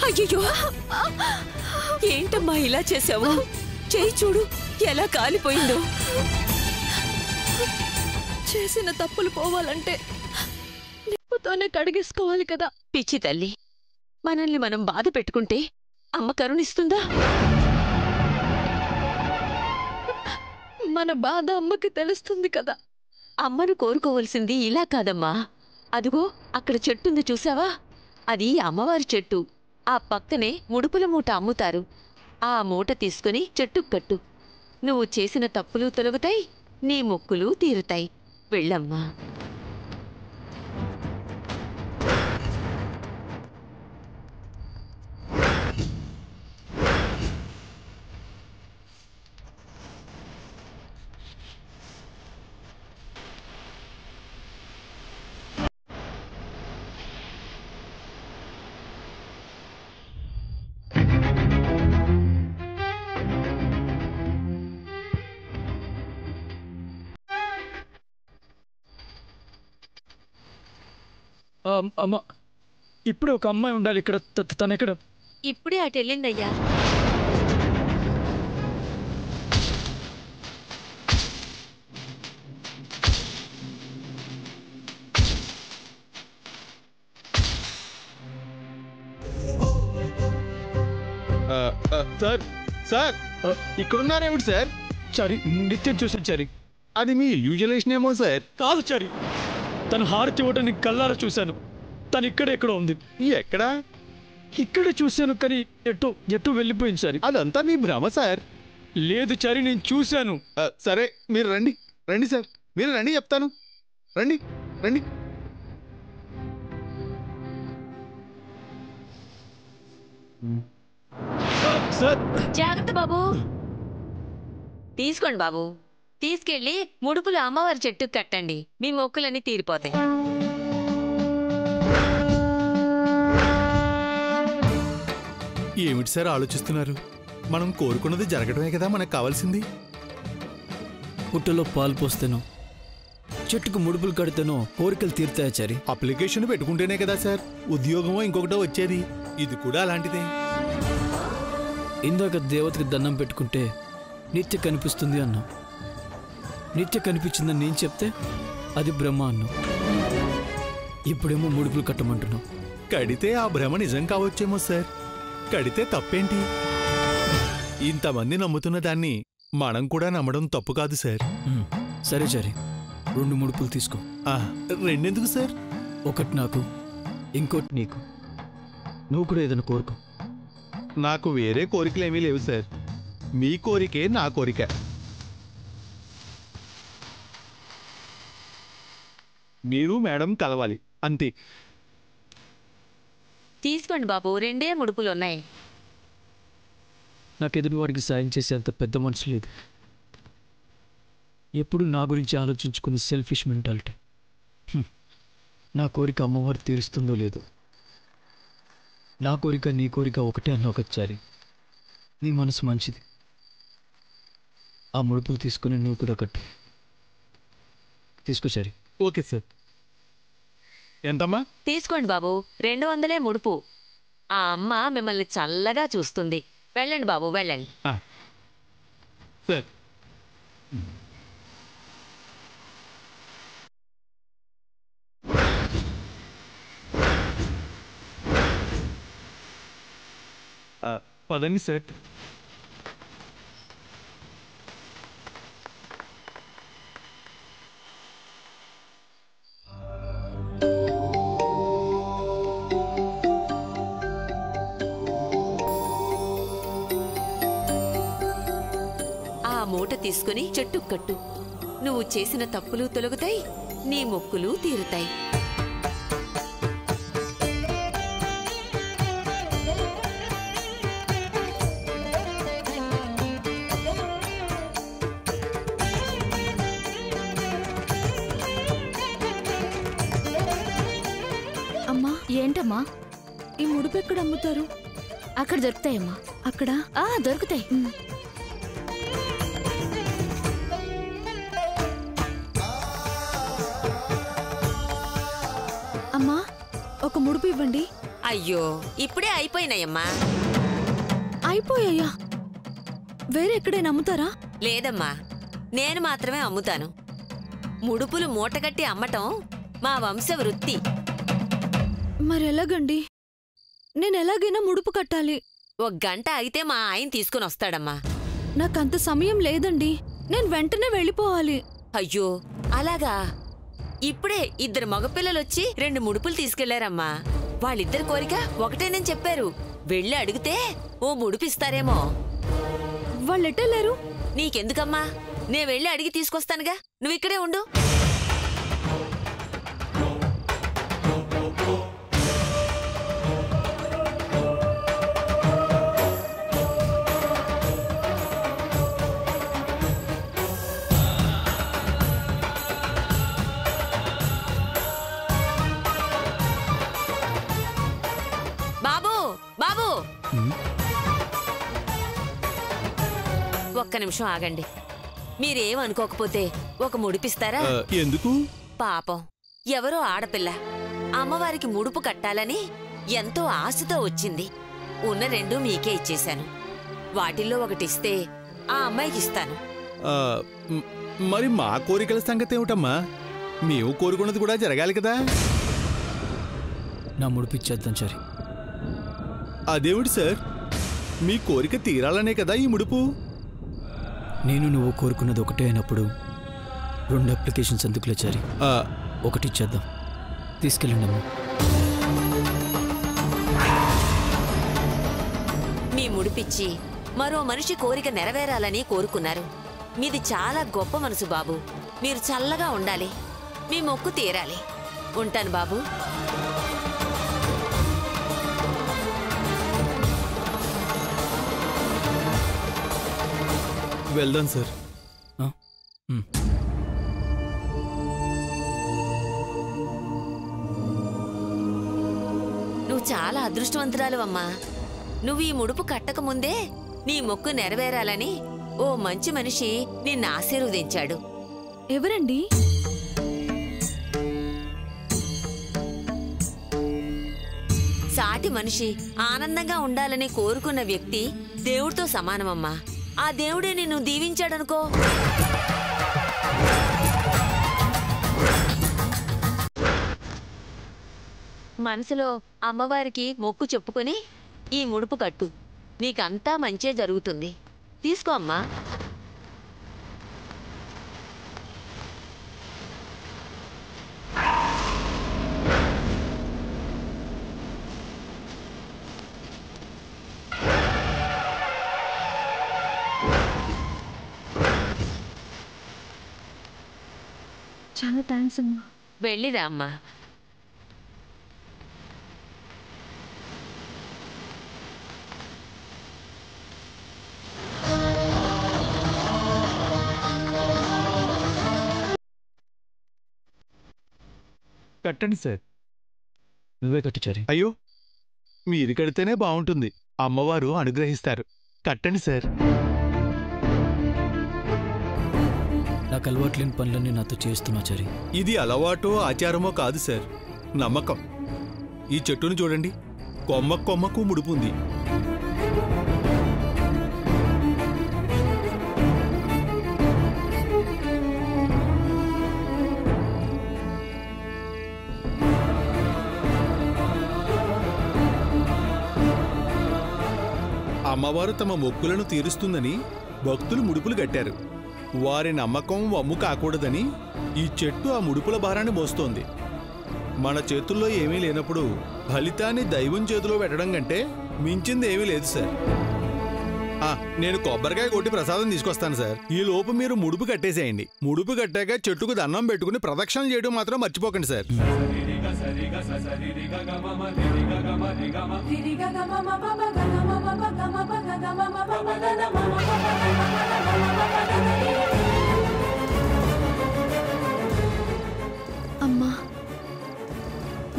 అయ్యో, ఏంటమ్మా ఇలా చేసావు? చేయి చూడు ఎలా కాలిపోయిందో. చేసిన తప్పులు పోవాలంటే నిప్పుతోనే కడిగేసుకోవాలి కదా. పిచ్చి తల్లి, మనల్ని మనం బాధ పెట్టుకుంటే అమ్మ కరుణిస్తుందా? మన బాధ అమ్మకి తెలుస్తుంది కదా. అమ్మను కోరుకోవలసింది ఇలా కాదమ్మా. అదిగో అక్కడ చెట్టుంది చూసావా? అది అమ్మవారి చెట్టు. ఆ పక్కనే ముడుపుల మూట అమ్ముతారు. ఆ మూట తీసుకుని చెట్టుకు కట్టు. నువ్వు చేసిన తప్పులు తొలగుతాయి, నీ మొక్కులు తీరుతాయి. వెళ్ళమ్మా. అమ్మ, ఇప్పుడు ఒక అమ్మాయి ఉండాలి ఇక్కడ. తనెక్కడ? ఇప్పుడే అటు వెళ్ళిందయ్యా. సార్ సార్ ఇక్కడున్నారేమిటి సార్? చారి, నిత్యం చూసాను చారి. అది మీ యూజువలేషన్ ఏమో సార్. కాదు చారి, తను హారతి ఇవ్వడానికి కల్లారా చూశాను. తను ఎక్కడో ఉంది. ఎక్కడా? ఇక్కడే చూశాను, కానీ ఎటు వెళ్ళిపోయింది సార్. అదంతా మీ భ్రమ సార్. లేదు చారి, నేను చూశాను. సరే మీరు రండి. రండి సార్, మీరు రండి, చెప్తాను. రండి రండి. సార్, జాగ్రత్త బాబు. తీసుకోండి బాబు, తీసుకెళ్ళి ముడుపులు అమ్మవారి చెట్టుకు కట్టండి. మీ మొక్కులన్నీ తీరిపోతాయి. ఏమిటి సార్ ఆలోచిస్తున్నారు? మనం కోరుకున్నది జరగడమే కదా మనకు కావాల్సింది. పుట్టలో పాలు పోస్తేనో, చెట్టుకు ముడుపులు కడితేనో కోరికలు తీరుతాయా చారి? అప్లికేషన్ పెట్టుకుంటేనే కదా సార్ ఉద్యోగమో ఇంకొకటో వచ్చేది. ఇది కూడా అలాంటిదే. ఇందాక దేవతకి దండం పెట్టుకుంటే నిత్య కనిపిస్తుంది అన్నా. నిత్య కనిపించిందని నేను చెప్తే అది బ్రహ్మ అన్నా. ఇప్పుడేమో ముడుపులు కట్టమంటున్నావు. కడితే ఆ భ్రమ నిజం కావచ్చేమో సార్. కడితే తప్పేంటి? ఇంతమంది నమ్ముతున్న దాన్ని మనం కూడా నమ్మడం తప్పు కాదు సార్. సరే చారి, 2 ముడుపులు తీసుకో. రెండెందుకు సార్? ఒకటి నాకు, ఇంకోటి నీకు. నువ్వు కూడా ఏదైనా కోరుకో. నాకు వేరే కోరికలేమీ లేవు సార్. మీ కోరికే నా కోరిక. మీరు మేడం కలవాలి అంతే. తీసుకోండి బాబు, 2 ముడుపులు ఉన్నాయి. నాకు ఎదుటి వారికి సాయం చేసేంత పెద్ద మనసు లేదు. ఎప్పుడు నా గురించి ఆలోచించుకుని సెల్ఫిష్ మెంటాలిటీ. నా కోరిక అమ్మవారు తీరుస్తుందో లేదో. నా కోరిక నీ కోరిక ఒకటే అన్న ఒకసారి. నీ మనసు మంచిది. ఆ ముడుపులు తీసుకుని నువ్వు కూడా కట్టు. తీసుకోచారి. Okay sir. ఎంతమ్మా? తీసుకోండి బాబు, 200 ముడుపు. ఆ అమ్మ మిమ్మల్ని చల్లగా చూస్తుంది. వెళ్ళండి బాబు, వెళ్ళండి. సార్, పదండి సార్. ఆ మూట తీసుకుని చెట్టుకు కట్టు. నువ్వు చేసిన తప్పులు తొలగుతాయి, నీ మొక్కులు తీరుతాయి. అమ్మా, ఏంటమ్మా ఈ ముడుపు ఎక్కడ అమ్ముతారు? అక్కడ దొరుకుతాయమ్మా. అక్కడ దొరుకుతాయి. ఒక ముడుపు ఇవ్వండి. అయ్యో ఇప్పుడే అయిపోయినాయమ్మా. అయిపోయాయా? వేరే ఎక్కడైనా అమ్ముతారా? లేదమ్మా, నేను మాత్రమే అమ్ముతాను. ముడుపులు మూటగట్టి అమ్మటం మా వంశ వృత్తి. మరెలాగండి? నేను ఎలాగైనా ముడుపు కట్టాలి. ఒక గంట అయితే మా ఆయన తీసుకుని వస్తాడమ్మా. నాకంత సమయం లేదండి. నేను వెంటనే వెళ్ళిపోవాలి. అయ్యో అలాగా? ఇప్పుడే 2 మగపిల్లలొచ్చి 2 ముడుపులు తీసుకెళ్లారమ్మా. వాళ్ళిద్దరి కోరిక ఒకటేనని చెప్పారు. వెళ్ళి అడిగితే ఓ ముడుపిస్తారేమో. వాళ్ళెట్టెళ్ళారు? నీకెందుకమ్మా, నే వెళ్ళి అడిగి తీసుకొస్తానుగా, నువ్విక్కడే ఉండు. బాబు బాబు, ఒక్క నిమిషం ఆగండి. మీరేమనుకోకపోతే ఒక ముడిపిస్తారా? ఎందుకు? పాపం ఎవరో ఆడపిల్ల అమ్మవారికి ముడుపు కట్టాలని ఎంతో ఆశతో వచ్చింది. ఉన్న 2 మీకే ఇచ్చేశాను. వాటిల్లో ఒకటిస్తే ఆ అమ్మాయికిస్తాను. మరి మా కోరికల సంగతి ఏమిటమ్మా? మేము కోరుకున్నది కూడా జరగాలి కదా. నా ముడిపిచ్చేద్దాం సరే. అదేమిటి సార్, మీ కోరిక తీరాలనే కదా ఈ ముడుపు? నేను నువ్వు కోరుకున్నది ఒకటే అయినప్పుడు 2 అప్లికేషన్స్ ఎందుకులే చారి? ఒకటి ఇచ్చేద్దాం. తీసుకెళ్ళండి అమ్మా. మీ ముడిపిచ్చి మరో మనిషి కోరిక నెరవేరాలని కోరుకున్నారు. మీది చాలా గొప్ప మనసు బాబు. మీరు చల్లగా ఉండాలి. మీ మొక్కు తీరాలి. ఉంటాను బాబు. వెళ్దాం సార్. నువ్వు చాలా అదృష్టవంతురాలువమ్మా. నువ్వు ఈ ముడుపు కట్టకముందే నీ మొక్కు నెరవేరాలని ఓ మంచి మనిషి నిన్ను ఆశీర్వదించాడు. ఎవరండి? సాటి మనిషి ఆనందంగా ఉండాలని కోరుకున్న వ్యక్తి దేవుడితో సమానమమ్మా. ఆ దేవుడే నిన్ను దీవించాడనుకో. మనసులో అమ్మవారికి మొక్కు చెప్పుకొని ఈ ముడుపు కట్టు. నీకంతా మంచే జరుగుతుంది. తీసుకో అమ్మా. చాలా థ్యాంక్స్ అమ్మా. వెళ్ళిరా అమ్మా. కట్టండి సార్. నువ్వే కట్టు చారి. అయ్యో, మీరు కడితేనే బాగుంటుంది. అమ్మవారు అనుగ్రహిస్తారు. కట్టండి సార్. నాకు అలవాట్లేని పనులన్నీ నాతో చేస్తున్నా చారి. ఇది అలవాటో ఆచారమో కాదు సార్, నమ్మకం. ఈ చెట్టును చూడండి, కొమ్మకు ముడుపుంది. అమ్మవారు తమ మొక్కులను తీరుస్తుందని భక్తులు ముడుపులు కట్టారు. వారి నమ్మకం వమ్ము కాకూడదని ఈ చెట్టు ఆ ముడుపుల భారాన్ని మోస్తోంది. మన చేతుల్లో ఏమీ లేనప్పుడు ఫలితాన్ని దైవం చేతిలో పెట్టడం కంటే మించింది ఏమీ లేదు సార్. నేను కొబ్బరికాయ కొట్టి ప్రసాదం తీసుకొస్తాను సార్. ఈ లోపు మీరు ముడుపు కట్టేసేయండి. ముడుపు కట్టాక చెట్టుకు దండం పెట్టుకుని ప్రదక్షిణలు చేయడం మాత్రం మర్చిపోకండి సార్. అమ్మా,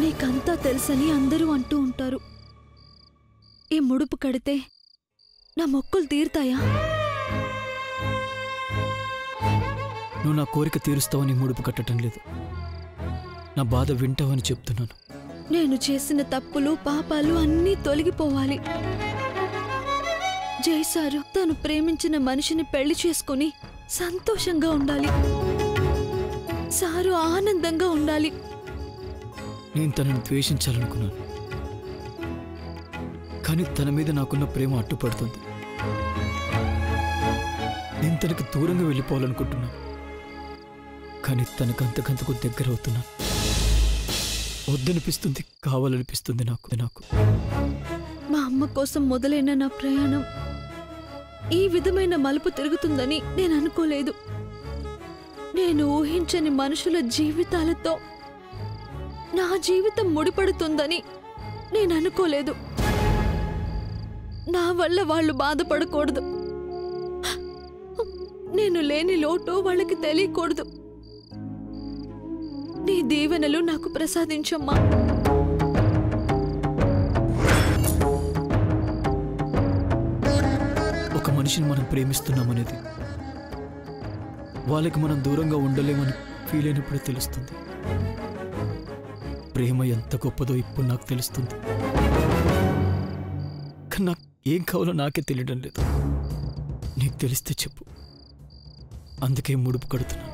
నీకంతా తెలుసని అందరూ అంటూ ఉంటారు. ఈ ముడుపు కడితే నా మొక్కులు తీరుతాయా? నువ్వు నా కోరిక తీరుస్తావని ముడుపు కట్టడం లేదు. నా బాధ వింటావని చెప్తున్నాను. నేను చేసిన తప్పులు పాపాలు అన్నీ తొలగిపోవాలి. జై సారు తను ప్రేమించిన మనిషిని పెళ్లి చేసుకుని సంతోషంగా ఉండాలి. సారు ఆనందంగా ఉండాలి. నేను తనని ద్వేషించాలనుకున్నాను, కానీ తన మీద నాకున్న ప్రేమ అడ్డుపడుతుంది. నేను తనకి దూరంగా వెళ్ళిపోవాలనుకుంటున్నాను, కానీ తనకు అంతకంతకు దగ్గర అవుతున్నాను. వద్దనిపిస్తుంది, కావాలనిపిస్తుంది నాకు. మా అమ్మ కోసం మొదలైన నా ప్రయాణం ఈ విధమైన మలుపు తిరుగుతుందని నేను అనుకోలేదు. నేను ఊహించని మనుషుల జీవితాలతో నా జీవితం ముడిపడుతుందని నేను అనుకోలేదు. నా వల్ల వాళ్ళు బాధపడకూడదు, నేను లేని లోటు వాళ్ళకి తెలియకూడదు. నీ దీవెనలు నాకు ప్రసాదించమ్మా. ఒక మనిషిని మనం ప్రేమిస్తున్నామనేది వాళ్ళకి మనం దూరంగా ఉండలేమని ఫీల్ అయినప్పుడే తెలుస్తుంది. ప్రేమ ఎంత గొప్పదో ఇప్పుడు నాకు తెలుస్తుంది, కానీ నాకు ఏం కావాలో నాకే తెలియడం లేదు. నీకు తెలిస్తే చెప్పు, అందుకే ముడుపు కడుతున్నాను.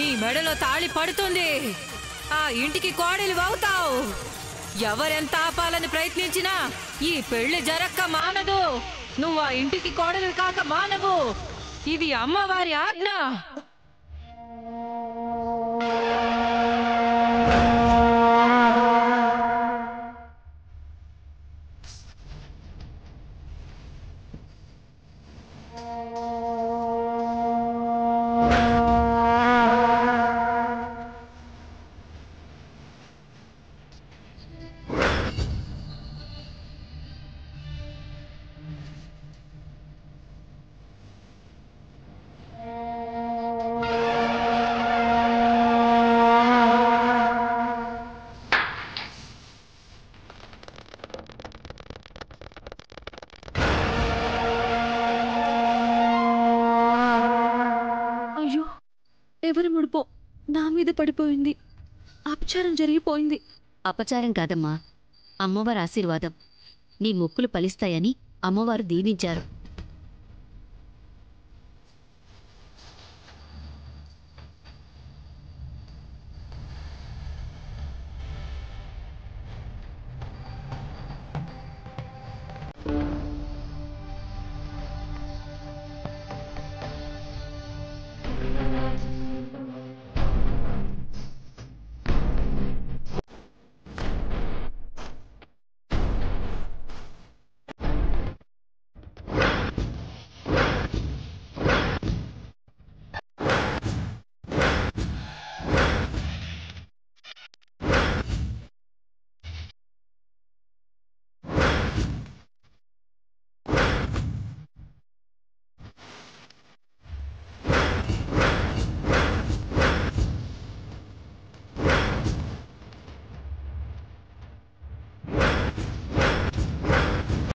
నీ మెడలో తాళి పడుతుంది. ఆ ఇంటికి కోడలి అవుతావు. ఎవరెంత ఆపాలని ప్రయత్నించినా ఈ పెళ్లి జరక్క మానదు. నువ్వు ఆ ఇంటికి కోడలి కాక మానవు. ఇది అమ్మవారి ఆజ్ఞ. అయ్యో, ఎవరి ముడుపో నా మీద పడిపోయింది. అపచారం జరిగిపోయింది. అపచారం కాదమ్మా, అమ్మవారి ఆశీర్వాదం. నీ మొక్కులు ఫలిస్తాయని అమ్మవారు దీవించారు.